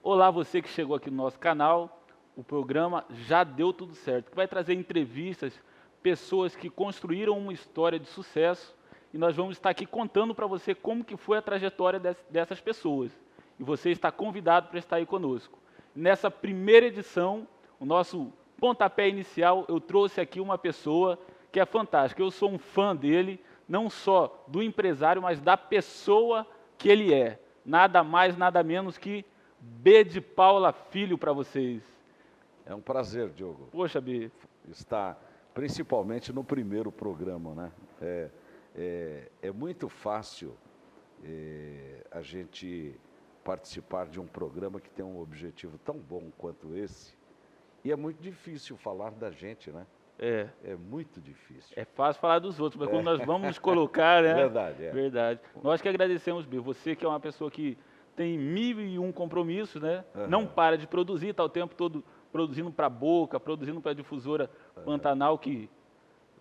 Olá, você que chegou aqui no nosso canal. O programa Já Deu Tudo Certo, que vai trazer entrevistas, pessoas que construíram uma história de sucesso, e nós vamos estar aqui contando para você como que foi a trajetória dessas pessoas. E você está convidado para estar aí conosco. Nessa primeira edição, o nosso pontapé inicial, eu trouxe aqui uma pessoa que é fantástica. Eu sou um fã dele, não só do empresário, mas da pessoa que ele é. Nada mais, nada menos que B de Paula Filho para vocês. É um prazer, Diogo, Poxa, B. estar principalmente no primeiro programa, né? É muito fácil a gente participar de um programa que tem um objetivo tão bom quanto esse, e é muito difícil falar da gente, né? É muito difícil. É fácil falar dos outros, mas quando nós vamos nos colocar, né? Verdade, é. Verdade. Nós que agradecemos, B. Você que é uma pessoa que tem 1001 compromissos, né? Não para de produzir, está o tempo todo produzindo para a Boca, produzindo para a difusora Pantanal, que,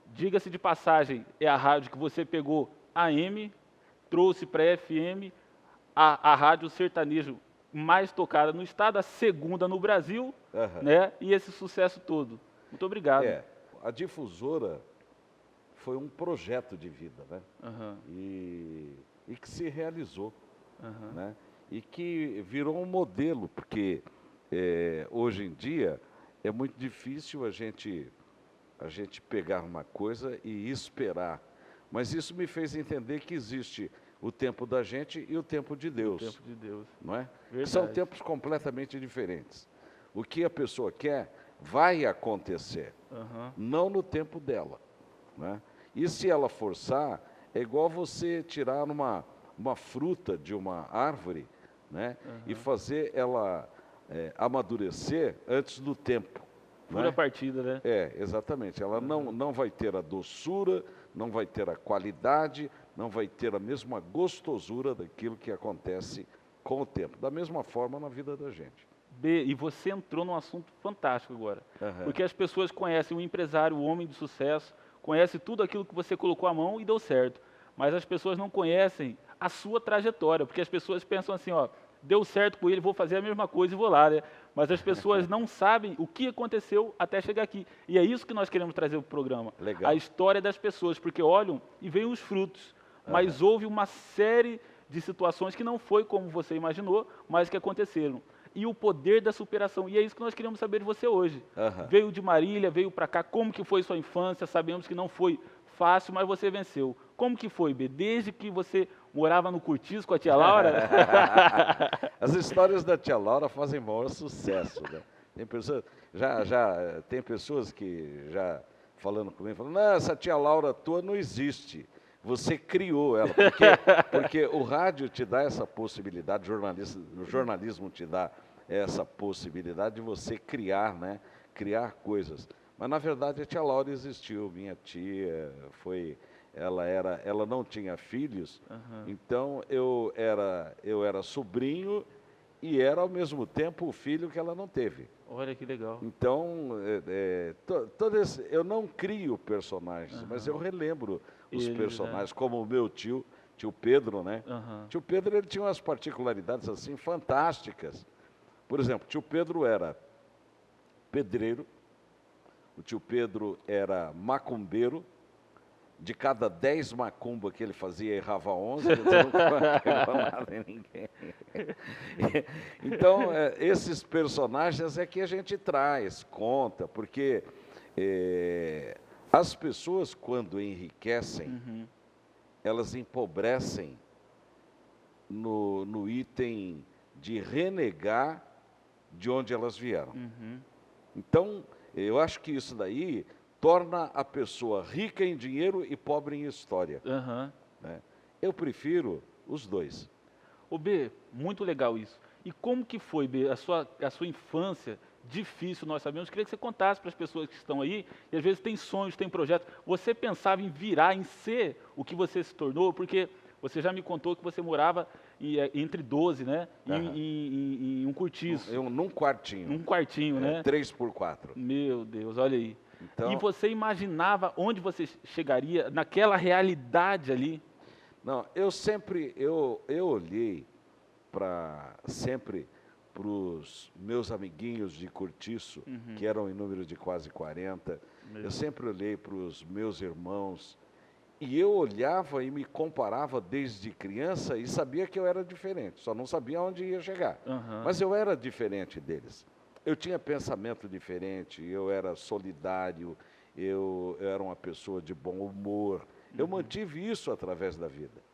diga-se de passagem, é a rádio que você pegou AM, trouxe para FM, a rádio sertanejo mais tocada no estado, a segunda no Brasil, né? E esse sucesso todo. Muito obrigado. A difusora foi um projeto de vida, né? E que se realizou, né? E que virou um modelo, porque hoje em dia é muito difícil a gente pegar uma coisa e esperar. Mas isso me fez entender que existe o tempo da gente e o tempo de Deus. O tempo de Deus. Não é? Verdade. São tempos completamente diferentes. O que a pessoa quer vai acontecer, não no tempo dela, né? E se ela forçar, é igual você tirar uma fruta de uma árvore, né? E fazer ela amadurecer antes do tempo. Pura partida, né? Exatamente. Ela não vai ter a doçura, não vai ter a qualidade, não vai ter a mesma gostosura daquilo que acontece com o tempo. Da mesma forma na vida da gente. B, e você entrou num assunto fantástico agora. Porque as pessoas conhecem o empresário, o homem de sucesso, conhecem tudo aquilo que você colocou à mão e deu certo. Mas as pessoas não conhecem a sua trajetória, porque as pessoas pensam assim, ó, deu certo com ele, vou fazer a mesma coisa e vou lá, né? Mas as pessoas não sabem o que aconteceu até chegar aqui. E é isso que nós queremos trazer para o programa. Legal. A história das pessoas, porque olham e veem os frutos. Mas houve uma série de situações que não foi como você imaginou, mas que aconteceram. E o poder da superação. E é isso que nós queremos saber de você hoje. Veio de Marília, veio para cá, como que foi sua infância? Sabemos que não foi fácil, mas você venceu. Como que foi, B? Desde que você morava no Cortiço com a tia Laura? As histórias da tia Laura fazem maior sucesso, né? Tem pessoas que já falando comigo, falando, não, essa tia Laura tua não existe. Você criou ela, porque o rádio te dá essa possibilidade, o jornalismo te dá essa possibilidade de você criar, né? Criar coisas. Mas na verdade a tia Laura existiu, minha tia ela não tinha filhos, então eu era sobrinho e era ao mesmo tempo o filho que ela não teve. Olha que legal. Então, eu não crio personagens, mas eu relembro os personagens, como o meu tio Pedro, né? Tio Pedro, ele tinha umas particularidades assim fantásticas. Por exemplo, tio Pedro era pedreiro, o tio Pedro era macumbeiro. De cada 10 macumba que ele fazia, errava 11, ele nunca pegou nada em ninguém. Então, esses personagens é que a gente traz, conta, porque as pessoas, quando enriquecem, elas empobrecem no item de renegar de onde elas vieram. Então, eu acho que isso daí torna a pessoa rica em dinheiro e pobre em história. Né? Eu prefiro os dois. Ô B, muito legal isso. E como que foi, B, a sua infância difícil, nós sabemos. Queria que você contasse para as pessoas que estão aí, e às vezes tem sonhos, tem projetos. Você pensava em virar, em ser o que você se tornou? Porque você já me contou que você morava entre 12, né? Em um cortiço. Num quartinho. Num quartinho, né? 3x4. Meu Deus, olha aí. Então, e você imaginava onde você chegaria naquela realidade ali? Não, eu olhei sempre para os meus amiguinhos de cortiço, Uhum. que eram em número de quase 40. Eu sempre olhei para os meus irmãos e eu olhava e me comparava desde criança e sabia que eu era diferente, só não sabia onde ia chegar. Aham. Mas eu era diferente deles. Eu tinha pensamento diferente, eu era solidário, eu era uma pessoa de bom humor. Eu mantive isso através da vida.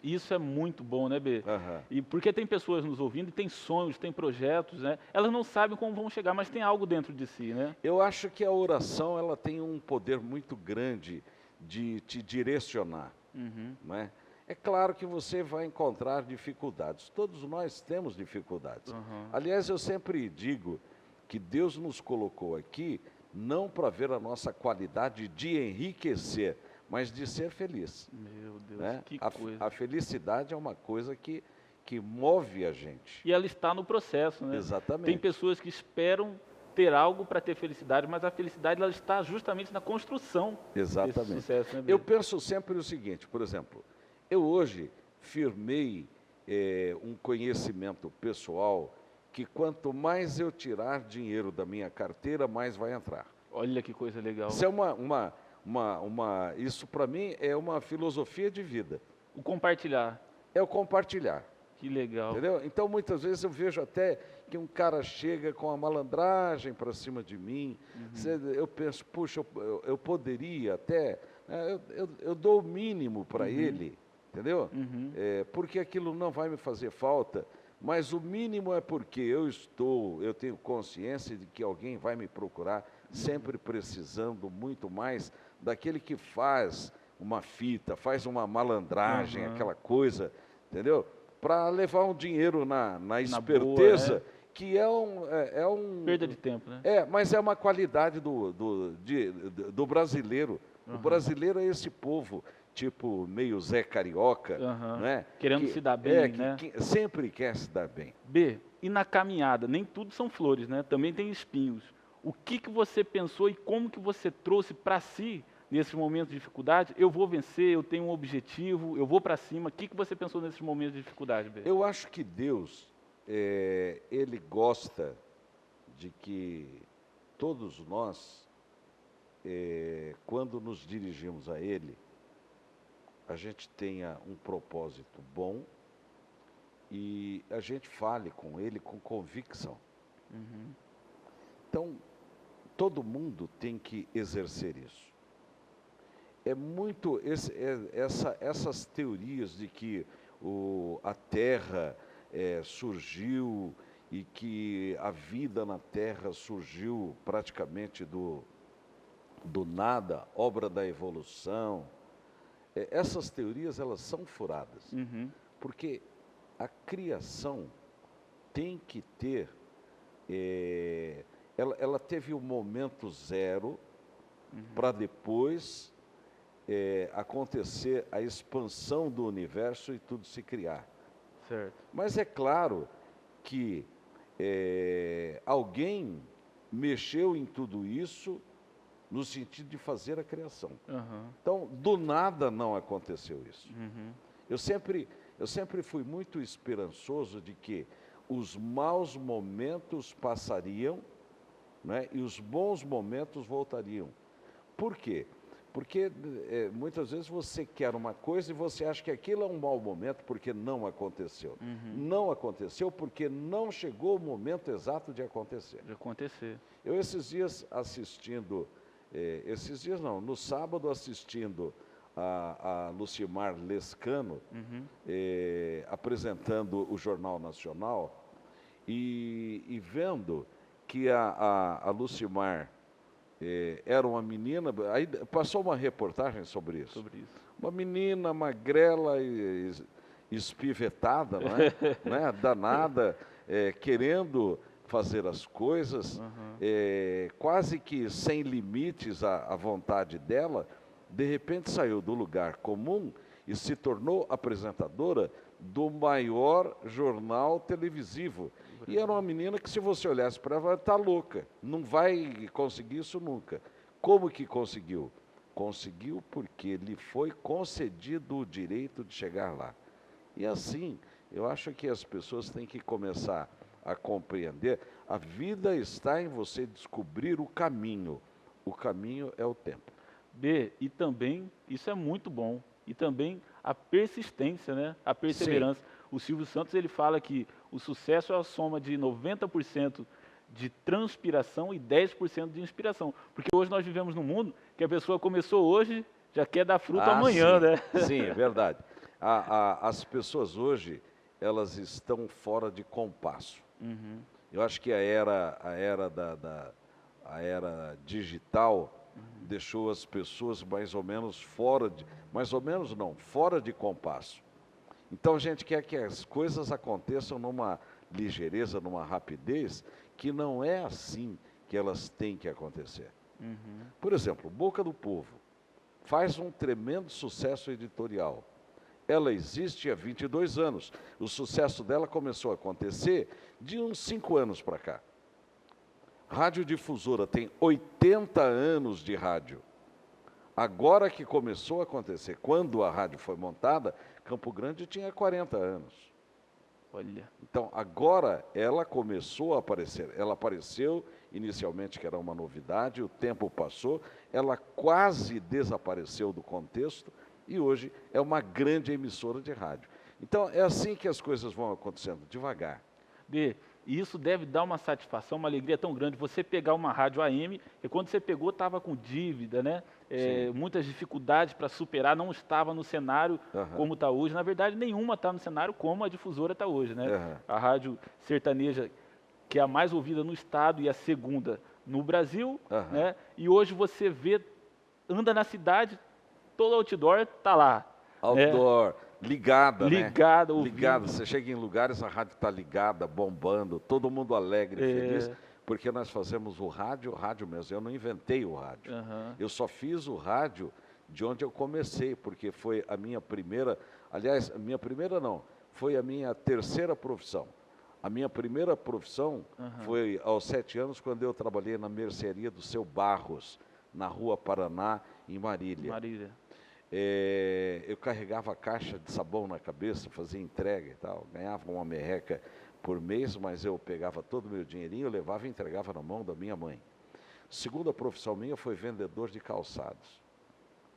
Isso é muito bom, né, B? Aham. E porque tem pessoas nos ouvindo e tem sonhos, tem projetos, né? Elas não sabem como vão chegar, mas tem algo dentro de si, né? Eu acho que a oração ela tem um poder muito grande de te direcionar, Uhum. não é? É claro que você vai encontrar dificuldades. Todos nós temos dificuldades. Aham. Aliás, eu sempre digo que Deus nos colocou aqui não para ver a nossa qualidade de enriquecer, mas de ser feliz, Meu Deus, né? que A coisa. felicidade é uma coisa que move a gente. E ela está no processo, né? Exatamente. Tem pessoas que esperam ter algo para ter felicidade, mas a felicidade ela está justamente na construção desse Exatamente. sucesso, né, B? Eu penso sempre o seguinte, por exemplo, eu hoje firmei um conhecimento pessoal que quanto mais eu tirar dinheiro da minha carteira, mais vai entrar. Olha que coisa legal. Isso é isso para mim é uma filosofia de vida. O compartilhar. É o compartilhar. Que legal. Entendeu? Então, muitas vezes eu vejo até que um cara chega com a malandragem para cima de mim. Eu penso, puxa, eu poderia até, né, eu dou o mínimo para ele, entendeu? Uhum. Porque aquilo não vai me fazer falta, mas o mínimo é porque eu tenho consciência de que alguém vai me procurar, sempre precisando muito mais daquele que faz uma fita, faz uma malandragem, Uhum. aquela coisa, entendeu? Para levar um dinheiro na boa, esperteza, né? que é um... Perda de tempo, né? mas é uma qualidade do brasileiro. O brasileiro é esse povo, tipo, meio Zé Carioca, Aham. né? Querendo se dar bem, que, né? que sempre quer se dar bem. B, e na caminhada, nem tudo são flores, né? Também tem espinhos. O que você pensou e como que você trouxe para si nesses momentos de dificuldade? Eu vou vencer, eu tenho um objetivo, eu vou para cima. O que você pensou nesses momentos de dificuldade, B? Eu acho que Deus, Ele gosta de que todos nós, quando nos dirigimos a Ele, a gente tenha um propósito bom e a gente fale com Ele com convicção. Então, todo mundo tem que exercer isso. É muito essas teorias de que a Terra surgiu e que a vida na Terra surgiu praticamente do nada, obra da evolução. Essas teorias elas são furadas, porque a criação tem que ter, ela teve o momento zero para depois acontecer a expansão do universo e tudo se criar. Certo. Mas é claro que alguém mexeu em tudo isso no sentido de fazer a criação. Então, do nada não aconteceu isso. Eu sempre fui muito esperançoso de que os maus momentos passariam, né, e os bons momentos voltariam. Por quê? Porque muitas vezes você quer uma coisa e você acha que aquilo é um mau momento porque não aconteceu. Não aconteceu porque não chegou o momento exato de acontecer. De acontecer. Eu esses dias assistindo, no sábado assistindo a Lucimar Lescano, apresentando o Jornal Nacional e vendo que a Lucimar era uma menina, aí passou uma reportagem sobre isso. Uma menina magrela e espivetada, não é? Danada, querendo fazer as coisas, quase que sem limites à vontade dela, de repente saiu do lugar comum e se tornou apresentadora do maior jornal televisivo. E era uma menina que, se você olhasse para ela, está louca, não vai conseguir isso nunca. Como que conseguiu? Conseguiu porque lhe foi concedido o direito de chegar lá. E assim, eu acho que as pessoas têm que começar a compreender, a vida está em você descobrir o caminho. O caminho é o tempo. B, e também, isso é muito bom, e também a persistência, né? A perseverança. O Silvio Santos, ele fala que o sucesso é a soma de 90% de transpiração e 10% de inspiração. Porque hoje nós vivemos num mundo que a pessoa começou hoje, já quer dar fruto amanhã, sim, né? sim, é verdade. As pessoas hoje, elas estão fora de compasso. Uhum, Eu acho que a era digital deixou as pessoas mais ou menos mais ou menos não, fora de compasso. Então a gente quer que as coisas aconteçam numa ligeireza, numa rapidez, que não é assim que elas têm que acontecer. uhum. Por exemplo, Boca do Povo faz um tremendo sucesso editorial. Ela existe há 22 anos. O sucesso dela começou a acontecer de uns 5 anos para cá. Radiodifusora tem 80 anos de rádio. Agora que começou a acontecer, quando a rádio foi montada, Campo Grande tinha 40 anos. Olha, Então, agora ela começou a aparecer. Ela apareceu inicialmente, que era uma novidade, o tempo passou, ela quase desapareceu do contexto e hoje é uma grande emissora de rádio. Então, é assim que as coisas vão acontecendo, devagar. B, e isso deve dar uma satisfação, uma alegria tão grande. Você pegar uma rádio AM, e quando você pegou, estava com dívida, né? Muitas dificuldades para superar, não estava no cenário Aham. como está hoje. Na verdade, nenhuma está no cenário como a difusora está hoje, né? Aham. A rádio sertaneja, que é a mais ouvida no estado e a segunda no Brasil, Aham. né? E hoje você vê, anda na cidade, todo outdoor está lá. né? Outdoor, ligada, né? Ligada, ouvindo. Ligada. Você chega em lugares, a rádio está ligada, bombando, todo mundo alegre, feliz, porque nós fazemos o rádio mesmo. Eu não inventei o rádio. Aham. Eu só fiz o rádio de onde eu comecei, porque foi a minha primeira, aliás, a minha primeira não, foi a minha terceira profissão. A minha primeira profissão foi aos 7 anos, quando eu trabalhei na mercearia do Seu Barros, na Rua Paraná, em Marília. Marília. Eu carregava a caixa de sabão na cabeça, fazia entrega e tal, ganhava uma merreca por mês, mas eu pegava todo o meu dinheirinho, eu levava e entregava na mão da minha mãe. Segunda profissão minha foi vendedor de calçados.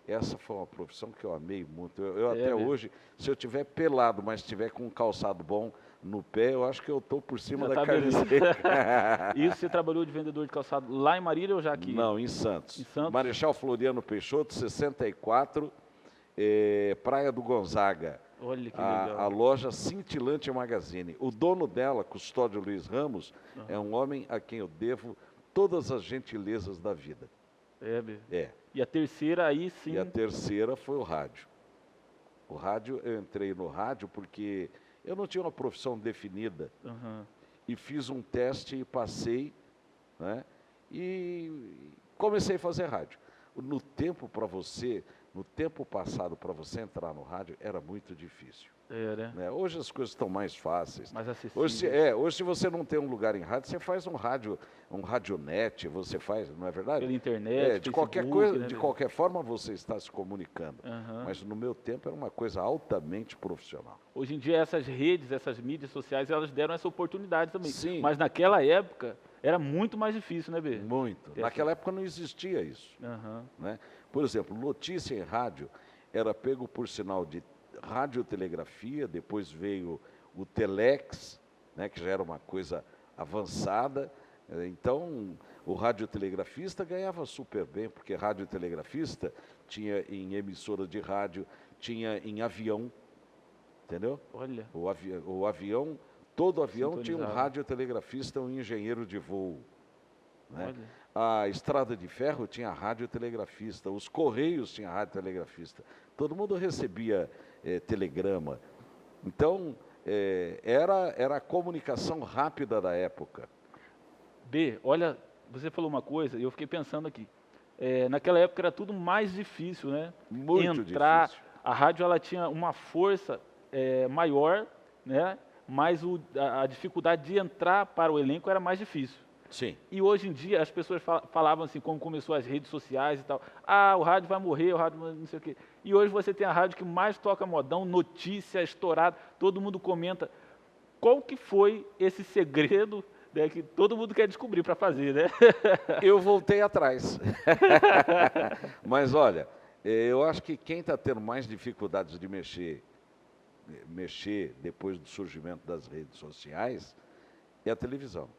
Essa foi uma profissão que eu amei muito. Eu até mesmo? hoje, se eu tiver pelado, mas tiver com um calçado bom no pé, eu acho que eu estou por cima Já da tá beleza. camiseta. E você trabalhou de vendedor de calçado lá em Marília ou já aqui? Não, em Santos. Em Santos? Marechal Floriano Peixoto, 64, Praia do Gonzaga. Olha que legal. A loja Cintilante Magazine. O dono dela, Custódio Luiz Ramos, é um homem a quem eu devo todas as gentilezas da vida. Bê. É. E a terceira aí sim. E a terceira foi o rádio. O rádio, eu entrei no rádio porque eu não tinha uma profissão definida. Aham. E fiz um teste e passei, né? E comecei a fazer rádio. No tempo passado, para você entrar no rádio, era muito difícil. Né? Hoje as coisas estão mais fáceis. Mais acessível. Hoje, se você não tem um lugar em rádio, você faz um radionet, você faz, não é verdade? Pela internet, de qualquer Facebook, coisa, né, de Bê? qualquer forma você está se comunicando. Aham. Mas no meu tempo era uma coisa altamente profissional. Hoje em dia essas redes, essas mídias sociais, elas deram essa oportunidade também. Sim. Mas naquela época era muito mais difícil, né, Bê? Muito. Naquela época não existia isso. Aham. Né? Por exemplo, notícia em rádio era pego por sinal de radiotelegrafia, depois veio o telex, né, que já era uma coisa avançada. Então, o radiotelegrafista ganhava super bem, porque radiotelegrafista tinha em emissora de rádio, tinha em avião, entendeu? Olha. O avião, todo avião tinha um Sintonizava. radiotelegrafista, um engenheiro de voo. Né? Olha. A estrada de ferro tinha radiotelegrafista, os correios tinham radiotelegrafista. Todo mundo recebia telegrama. Então, era a comunicação rápida da época. B, olha, você falou uma coisa e eu fiquei pensando aqui. Naquela época era tudo mais difícil, né? Muito Entrar, difícil. a rádio ela tinha uma força maior, né? Mas a dificuldade de entrar para o elenco era mais difícil. Sim. E hoje em dia as pessoas falavam assim, como começou as redes sociais e tal, ah, o rádio vai morrer, o rádio não sei o quê. E hoje você tem a rádio que mais toca modão, notícia estourada, todo mundo comenta. qual que foi esse segredo, né, que todo mundo quer descobrir para fazer, né? Eu voltei atrás. Mas olha, eu acho que quem está tendo mais dificuldades de mexer depois do surgimento das redes sociais é a televisão.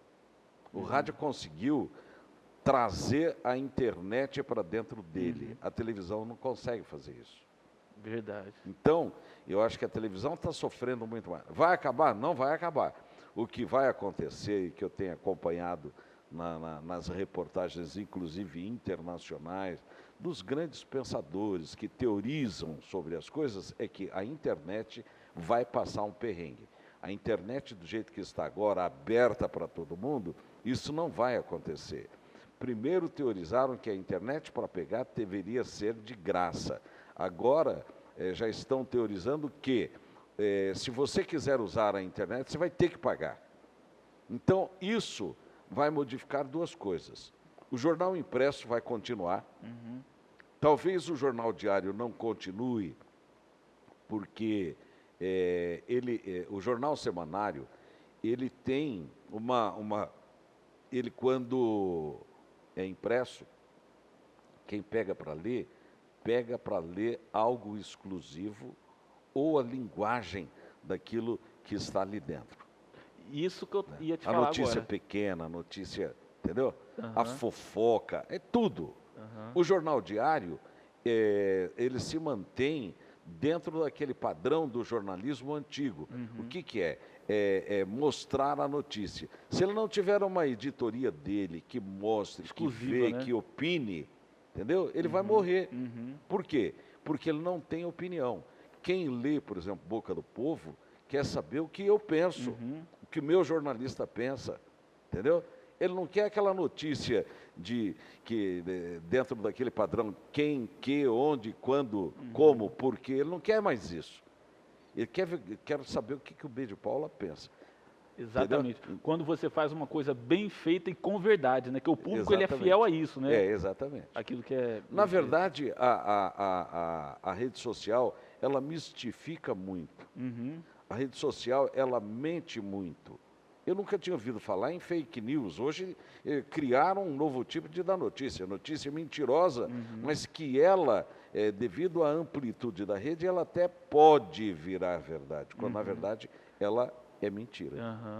O rádio conseguiu trazer a internet para dentro dele. A televisão não consegue fazer isso. Verdade. Então, eu acho que a televisão está sofrendo muito mais. Vai acabar? Não vai acabar. O que vai acontecer, e que eu tenho acompanhado nas reportagens, inclusive internacionais, dos grandes pensadores que teorizam sobre as coisas, é que a internet vai passar um perrengue. A internet, do jeito que está agora, aberta para todo mundo, isso não vai acontecer. Primeiro teorizaram que a internet para pegar deveria ser de graça. Agora já estão teorizando que se você quiser usar a internet, você vai ter que pagar. Então isso vai modificar duas coisas. O jornal impresso vai continuar. Talvez o jornal diário não continue, porque o jornal semanário, ele tem ele quando é impresso, quem pega para ler algo exclusivo ou a linguagem daquilo que está ali dentro. Isso que eu ia te A falar notícia agora. pequena, a notícia, entendeu? A Aham. fofoca, é tudo. Aham. O jornal diário, ele se mantém dentro daquele padrão do jornalismo antigo. O que é? É mostrar a notícia. Se ele não tiver uma editoria dele que mostre, Exclusiva, que vê, né? que opine, entendeu? Ele vai morrer. Uhum. Por quê? Porque ele não tem opinião. Quem lê, por exemplo, Boca do Povo, quer saber o que eu penso, o que o meu jornalista pensa, entendeu? Ele não quer aquela notícia dentro daquele padrão quem, que, onde, quando, como, por quê. Ele não quer mais isso. Ele quer saber o que o B de Paula pensa. Exatamente. Quando você faz uma coisa bem feita e com verdade, né? Que o público ele é Exatamente. fiel a isso, né? Exatamente. Aquilo que é. Na verdade, a rede social, ela mistifica muito. A rede social, ela mente muito. Eu nunca tinha ouvido falar em fake news. Hoje criaram um novo tipo de dar notícia, notícia mentirosa, mas que ela, devido à amplitude da rede, ela até pode virar verdade, quando na verdade ela é mentira.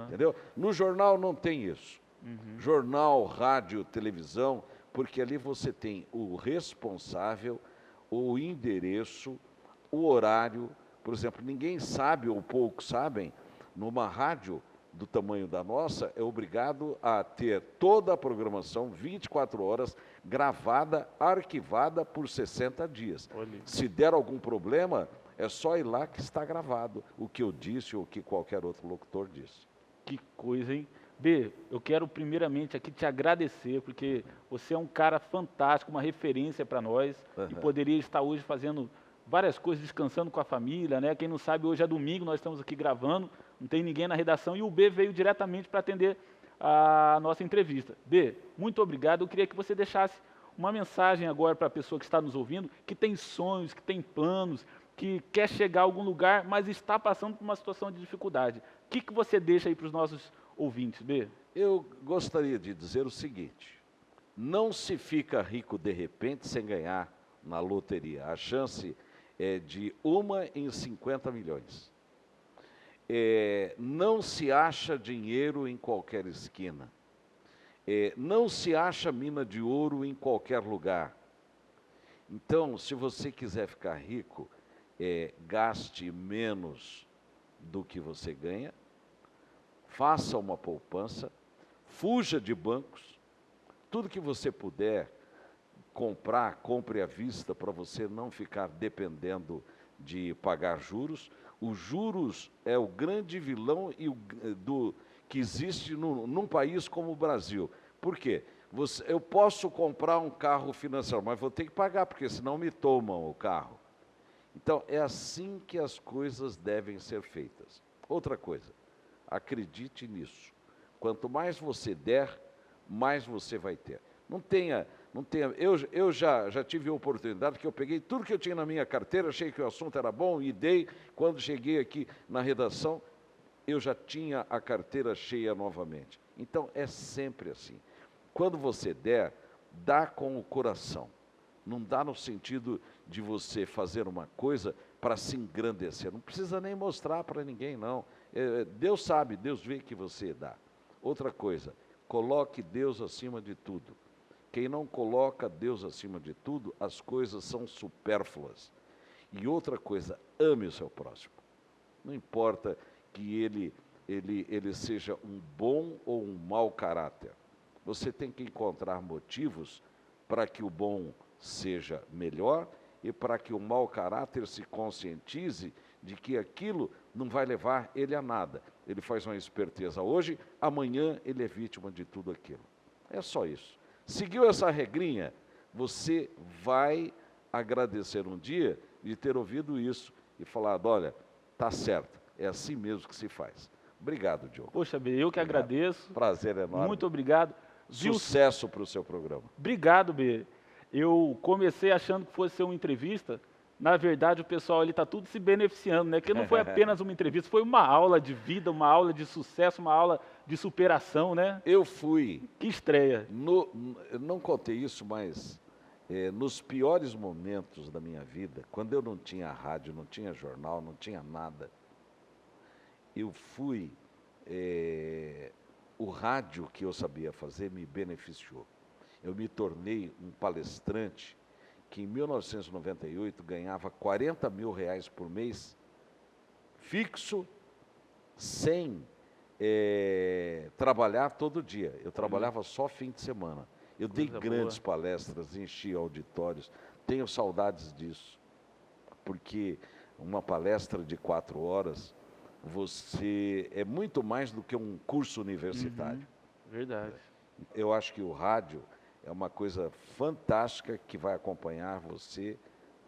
Entendeu? No jornal não tem isso. Jornal, rádio, televisão, porque ali você tem o responsável, o endereço, o horário. Por exemplo, ninguém sabe, ou poucos sabem, numa rádio do tamanho da nossa, é obrigado a ter toda a programação, 24 horas, gravada, arquivada por 60 dias. Olha. Se der algum problema, é só ir lá que está gravado o que eu disse ou o que qualquer outro locutor disse. Que coisa, hein? B, eu quero primeiramente aqui te agradecer, porque você é um cara fantástico, uma referência para nós, e poderia estar hoje fazendo várias coisas, descansando com a família, né? Quem não sabe, hoje é domingo, nós estamos aqui gravando, não tem ninguém na redação, e o B veio diretamente para atender a nossa entrevista. B, muito obrigado, eu queria que você deixasse uma mensagem agora para a pessoa que está nos ouvindo, que tem sonhos, que tem planos, que quer chegar a algum lugar, mas está passando por uma situação de dificuldade. O que você deixa aí para os nossos ouvintes, B? Eu gostaria de dizer o seguinte: não se fica rico de repente sem ganhar na loteria. A chance é de 1 em 50 milhões. Não se acha dinheiro em qualquer esquina. Não se acha mina de ouro em qualquer lugar. Então, se você quiser ficar rico, gaste menos do que você ganha, faça uma poupança, fuja de bancos, tudo que você puder comprar, compre à vista para você não ficar dependendo de pagar juros. Os juros é o grande vilão que existe num país como o Brasil. Por quê? Eu posso comprar um carro financiado, mas vou ter que pagar, porque senão me tomam o carro. Então, é assim que as coisas devem ser feitas. Outra coisa, acredite nisso. Quanto mais você der, mais você vai ter. Eu já tive a oportunidade que eu peguei tudo que eu tinha na minha carteira, achei que o assunto era bom e dei. Quando cheguei aqui na redação, eu já tinha a carteira cheia novamente. Então, é sempre assim. Quando você der, dá com o coração. Não dá no sentido de você fazer uma coisa para se engrandecer. Não precisa nem mostrar para ninguém, não. Deus sabe, Deus vê que você dá. Outra coisa, coloque Deus acima de tudo. Quem não coloca Deus acima de tudo, as coisas são supérfluas. E outra coisa, ame o seu próximo. Não importa que ele seja um bom ou um mau caráter. Você tem que encontrar motivos para que o bom seja melhor e para que o mau caráter se conscientize de que aquilo não vai levar ele a nada. Ele faz uma esperteza hoje, amanhã ele é vítima de tudo aquilo. É só isso. Seguiu essa regrinha, você vai agradecer um dia de ter ouvido isso e falado, olha, tá certo, é assim mesmo que se faz. Obrigado, Diogo. Poxa, B, eu que agradeço. Prazer enorme. Muito obrigado. Sucesso para o seu programa. Obrigado, B. Eu comecei achando que fosse ser uma entrevista. Na verdade, o pessoal ali está tudo se beneficiando, né? Que não foi apenas uma entrevista, foi uma aula de vida, uma aula de sucesso, uma aula de superação, né? Eu fui... Que estreia. Eu não contei isso, mas nos piores momentos da minha vida, quando eu não tinha rádio, não tinha jornal, não tinha nada, eu fui... o rádio que eu sabia fazer me beneficiou. Eu me tornei um palestrante que em 1998 ganhava R$40 mil por mês, fixo, sem trabalhar todo dia. Eu trabalhava só fim de semana. Eu dei grandes palestras, enchi auditórios, tenho saudades disso, porque uma palestra de 4 horas, você é muito mais do que um curso universitário. Verdade. Eu acho que o rádio é uma coisa fantástica que vai acompanhar você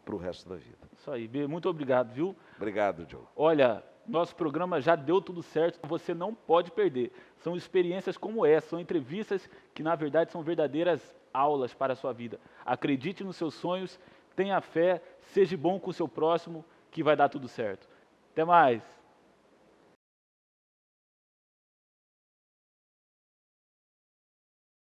para o resto da vida. Isso aí, B. Muito obrigado, viu? Obrigado, Diogo. Olha, nosso programa já deu tudo certo, você não pode perder. São experiências como essa, são entrevistas que, na verdade, são verdadeiras aulas para a sua vida. Acredite nos seus sonhos, tenha fé, seja bom com o seu próximo, que vai dar tudo certo. Até mais!